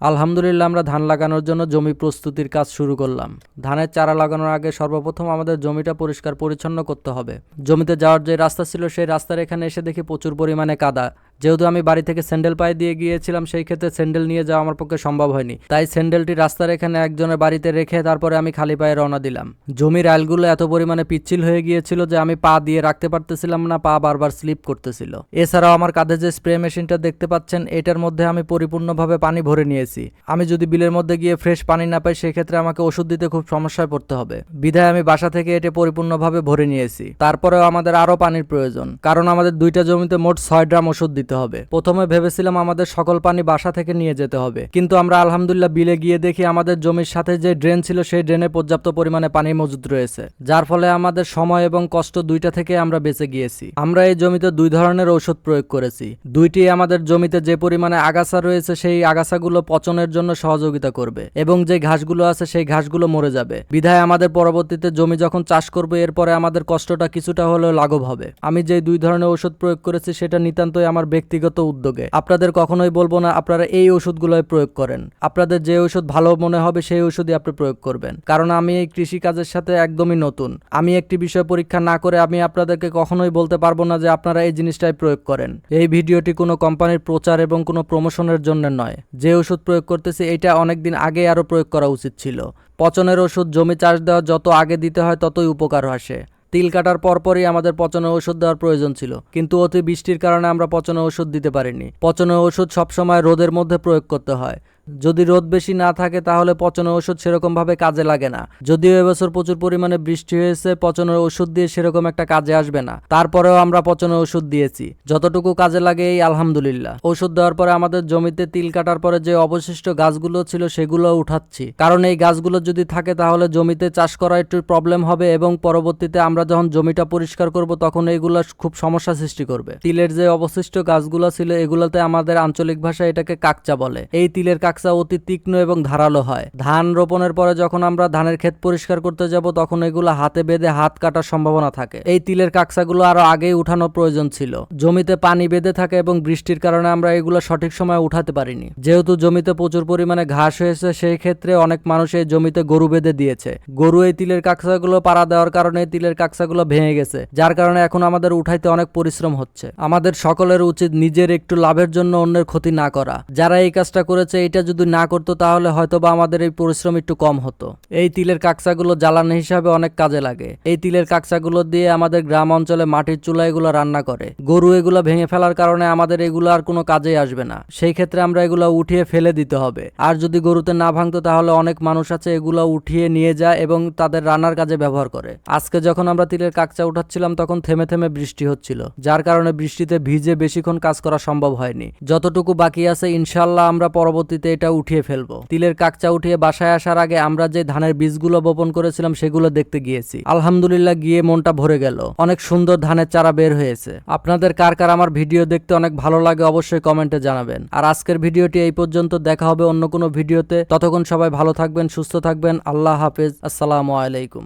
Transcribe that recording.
আলহামদুলিল্লাহ আমরা ধান লাগানোর জন্য জমি প্রস্তুতির কাজ শুরু করলাম। ধানের চারা লাগানোর আগে সর্বপ্রথম আমাদের জমিটা পরিষ্কার পরিচ্ছন্ন করতে হবে। জমিতে যাওয়ার যে রাস্তা ছিল সেই রাস্তার এখানে এসে দেখি প্রচুর পরিমাণে কাদা। যেহেতু আমি বাড়ি থেকে স্যান্ডেল পায়ে দিয়ে গিয়েছিলাম, সেই ক্ষেত্রে স্যান্ডেল নিয়ে যাওয়া আমার পক্ষে সম্ভব হয়নি, তাই স্যান্ডেলটি রাস্তার এখানে একজনের বাড়িতে রেখে তারপরে আমি খালি পায়ে রওনা দিলাম। জমির আইলগুলো এত পরিমাণে পিচ্ছিল হয়ে গিয়েছিল যে আমি পা দিয়ে রাখতে পারতেছিলাম না, পা বারবার স্লিপ করতেছিল। এছাড়াও আমার কাঁধে যে স্প্রে মেশিনটা দেখতে পাচ্ছেন, এটার মধ্যে আমি পরিপূর্ণভাবে পানি ভরে নিয়েছি। আমি যদি বিলের মধ্যে গিয়ে ফ্রেশ পানি না পাই, সেক্ষেত্রে আমাকে ওষুধ দিতে খুব সমস্যায় পড়তে হবে, বিধায় আমি বাসা থেকে এটা পরিপূর্ণভাবে ভরে নিয়েছি। তারপরেও আমাদের আরো পানির প্রয়োজন, কারণ আমাদের দুইটা জমিতে মোট 6 ড্রাম ওষুধ দিতে হবে। প্রথমে ভেবেছিলাম আমাদের সকল পানি বাসা থেকে নিয়ে যেতে হবে, কিন্তু আমরা আলহামদুলিল্লাহ বিলে গিয়ে দেখি আমাদের জমির সাথে যে ড্রেন ছিল সেই ড্রেনে পর্যাপ্ত পরিমাণে পানি মজুদ রয়েছে, যার ফলে আমাদের সময় এবং কষ্ট দুইটা থেকে আমরা বেঁচে গিয়েছি। আমরা এই জমিতে 2 ধরনের ঔষধ প্রয়োগ করেছি। দুইটি আমাদের জমিতে যে পরিমাণে আগাছা রয়েছে সেই আগাছাগুলো পচনের জন্য সহযোগিতা করবে এবং যে ঘাসগুলো আছে সেই ঘাসগুলো মরে যাবে, বিধায় আমাদের পরবর্তীতে জমি যখন চাষ করবে এরপরে আমাদের কষ্টটা কিছুটা হলেও লাঘব হবে। আমি যে 2 ধরনের ওষুধ প্রয়োগ করেছি সেটা নিতান্তই আমার ব্যক্তিগত উদ্যোগে। আপনাদের কখনোই বলবো না আপনারা এই ওষুধগুলোই প্রয়োগ করেন। আপনাদের যে ওষুধ ভালো মনে হবে সেই ওষুধই আপনি প্রয়োগ করবেন, কারণ আমি এই কৃষি কাজের সাথে একদমই নতুন। আমি একটি বিষয় পরীক্ষা না করে আমি আপনাদেরকে কখনোই বলতে পারবো না যে আপনারা এই জিনিসটাই প্রয়োগ করেন। এই ভিডিওটি কোনো কোম্পানির প্রচার এবং কোনো প্রমোশনের জন্য নয়। যে ওষুধ প্রয়োগ করতেছি এটা অনেকদিন আগে আরো প্রয়োগ করা উচিত ছিল। পচনের ওষুধ জমি চাষ দেওয়া যত আগে দিতে হয় ততই উপকার আসে। তিল কাটার পরপরই আমাদের পচনের ওষুধ দেওয়ার প্রয়োজন ছিল, কিন্তু অতি বৃষ্টির কারণে আমরা পচনের ওষুধ দিতে পারিনি। পচনের ওষুধ সবসময় রোদের মধ্যে প্রয়োগ করতে হয়। যদি রোদ বেশি না থাকে তাহলে পচনের ওষুধ সেরকম ভাবে কাজে লাগে না। যদিও এবছর প্রচুর পরিমাণে বৃষ্টি হয়েছে, পচনের ওষুধ দিয়ে সেরকম একটা কাজে আসবে না, তারপরেও আমরা পচনের ওষুধ দিয়েছি। যতটুকু কাজে লাগে এই আলহামদুলিল্লাহ। ওষুধ দেওয়ার পরে আমাদের জমিতে তিল কাটার পরে যে অবশিষ্ট গাছগুলো ছিল সেগুলো উঠাচ্ছি, কারণ এই গাছগুলো যদি থাকে তাহলে জমিতে চাষ করা একটু প্রবলেম হবে এবং পরবর্তীতে আমরা যখন জমিটা পরিষ্কার করব তখন এইগুলো খুব সমস্যা সৃষ্টি করবে। তিলের যে অবশিষ্ট গাছগুলো ছিল এগুলোতে আমাদের আঞ্চলিক ভাষায় এটাকে কাকচা বলে। এই তিলের কাকচা অতি তীক্ষ্ণ এবং ধারালো হয়। ধান রোপণের পরে যখন আমরা ধানের ক্ষেত পরিষ্কার করতে যাব তখন এগুলো হাতে বেঁধে হাত কাটার সম্ভাবনা থাকে। এই তিলের কাকচাগুলো আরো আগেই উঠানোর প্রয়োজন ছিল। জমিতে পানি বেঁধে থাকে এবং বৃষ্টির কারণে আমরা এগুলো সঠিক সময়ে উঠাতে পারিনি। যেহেতু জমিতে প্রচুর পরিমাণে ঘাস হয়েছে, সেই ক্ষেত্রে অনেক মানুষ এই জমিতে গরু বেঁধে দিয়েছে। গরু এই তিলের কাকচাগুলো পাড়া দেওয়ার কারণে তিলের কাকচাগুলো ভেঙে গেছে, যার কারণে এখন আমাদের উঠাইতে অনেক পরিশ্রম হচ্ছে। আমাদের সকলের উচিত নিজের একটু লাভের জন্য অন্যের ক্ষতি না করা। যারা এই কাজটা করেছে এটা যদি না করতো তাহলে হয়তোবা আমাদের এই পরিশ্রম একটু কম হতো। এই তিলের কাকচাগুলো জ্বালানি হিসাবে অনেক কাজে লাগে। এই তিলের কাকচাগুলো দিয়ে আমাদের গ্রাম অঞ্চলে মাটির চুলা এগুলো রান্না করে। গরু এগুলো ভেঙে ফেলার কারণে আমাদের এগুলো আর কোনো কাজেই আসবে না, সেই ক্ষেত্রে আমরা এগুলো উঠিয়ে ফেলে দিতে হবে। আর যদি গরুতে না ভাঙতো তাহলে অনেক মানুষ আছে এগুলো উঠিয়ে নিয়ে যায় এবং তাদের রান্নার কাজে ব্যবহার করে। আজকে যখন আমরা তিলের কাকচা উঠাচ্ছিলাম তখন থেমে থেমে বৃষ্টি হচ্ছিল, যার কারণে বৃষ্টিতে ভিজে বেশিক্ষণ কাজ করা সম্ভব হয়নি। যতটুকু বাকি আছে ইনশাআল্লাহ আমরা পরবর্তীতে এটা উঠিয়ে ফেলবো। তিলের কাকচা উঠিয়ে বাসায় আসার আগে আমরা যে ধানের বীজগুলো বপন করেছিলাম সেগুলো দেখতে গিয়েছি। আলহামদুলিল্লাহ গিয়ে মনটা ভরে গেল। অনেক সুন্দর ধানের চারা বের হয়েছে। আপনাদের কার কার আমার ভিডিও দেখতে অনেক ভালো লাগে অবশ্যই কমেন্টে জানাবেন। আর আজকের ভিডিওটি এই পর্যন্ত, দেখা হবে অন্য কোনো ভিডিওতে। ততক্ষণ সবাই ভালো থাকবেন, সুস্থ থাকবেন। আল্লাহ হাফেজ। আসসালামু আলাইকুম।